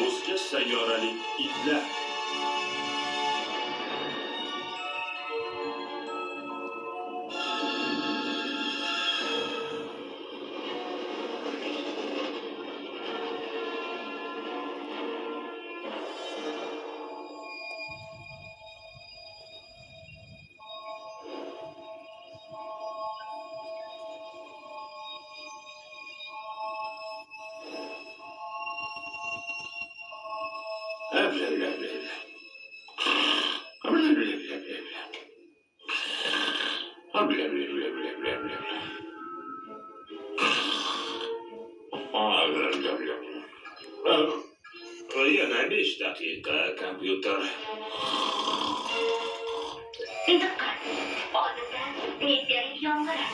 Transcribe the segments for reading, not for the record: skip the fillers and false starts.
Do'stga sayyoralik itlar. Yana 5 daqiqa kompyuter. Diqqat! Oldinda meteorit yomg'iri.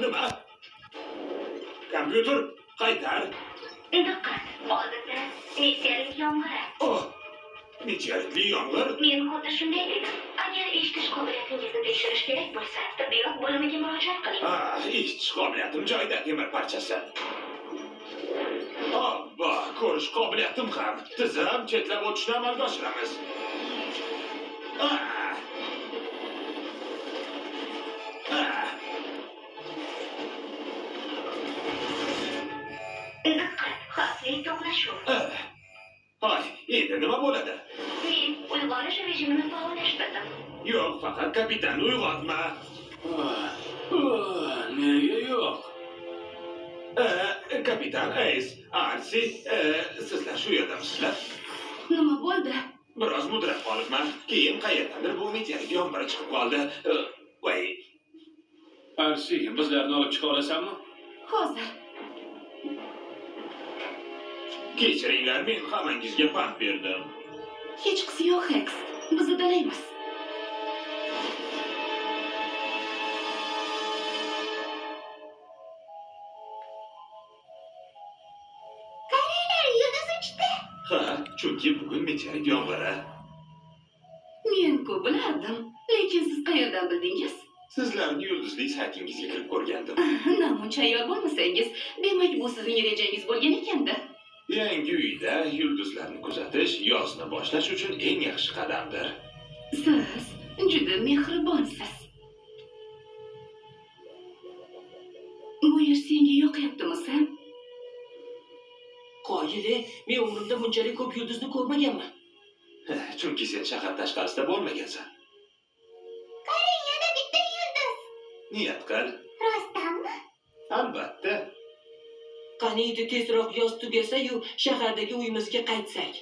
Nima? Kompyuter qaytar. Diqqat! Oldinda meteorit yomg'iri. Oh, meteoritli yomg'ir. Men xuddi shunday dedim. Agar eshitish qobiliyatingizni tekshirish kerak bo'lsa, tibbiyot bo'limiga murojaat qiling. Eshitish qobiliyatim joyida, temir parchasi. Obbo, ko'rish qobiliyatim ham. Tizim chetlab o'tishni amalga oshiramiz. Diqqat! Xavfli to'qnashuv. Hoy, endi nima bo'ladi? Men uyg'onish rejimini faollashtirdim. Yo'q, faqat kapitanni uyg'otma. Nega yo'q? Kapitan Ace, Arsi, sizlar shu yerdamisizlar? Nima bo'ldi? Biroz mudrab qolibman. Keyin qayerdandir bu meteorit yomg'iri chiqib qoldi. Voy, Arsi, bizlarni olib chiqa olasanmi? Hozir. kechiringlar, men hammangizga pand berdim. Hech qisi yo'q, Hex. Biz uddalaymiz. Qaranglar, yulduz uchdi. Ha, chunki bugun meteorit yomg'iri. Men-ku bilardim. Lekin siz qayerdan bildingiz? Sizlarni yulduzli saytingizga kirib ko'rgandim. Namuncha ayol bo'lmasangiz, demak bu sizning rejangiz bo'lgan ekanda. Yangi uyda yulduzlarni kuzatish yozni boshlash uchun eng yaxshi qadamdir. Siz juda mehribonsiz. Bu yer senga yoqyaptimi, Sam? Qoyili, men umrimda bunchalik ko'p yulduzni ko'rmaganman. Chunki sen shahar tashqarisida bo'lmagansan. Qarang, yana bitta yulduz. Niyat qil. Rostdanmi? Albatta. Qani edi tezroq yoz tugasa-yu shahardagi uyimizga qaytsak.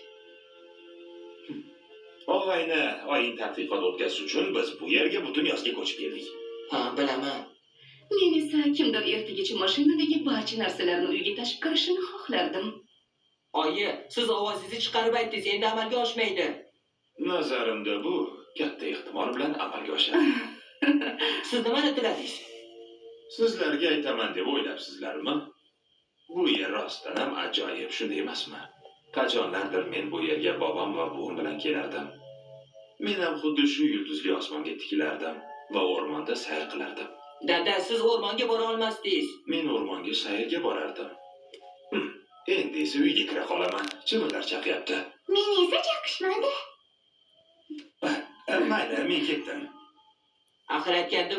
Og'ayni oying tadqiqot o'tkazish uchun biz bu yerga butun yozga ko'chib keldik. Ha, bilaman. Men esa kimdir ertagacha mashinadagi barcha narsalarni uyga tashib kirishini xohlardim. Oyi, siz ovozingizni chiqarib aytdingiz, endi amalga oshmaydi. Nazarimda bu katta ehtimol bilan amalga oshadi. Siz nimani tiladingiz? Sizlarga aytaman deb o'ylabsizlarmi? Bu yer rostdan ham ajoyib, shunday emasmi? Qachonlardir men bu yerga bobom va buvim bilan kelardim. Men ham xuddi shu yulduzli osmonga tikilardim va o'rmonda sayr qilardim. Dada, siz o'rmonga bora olmasdingiz. Men o'rmonga sayrga borardim. Endi esa uyga kira qolaman. Chivinlar chaqyapti. Meni esa chaqishmadi. Mayli, men ketdim. Axir aytgandim,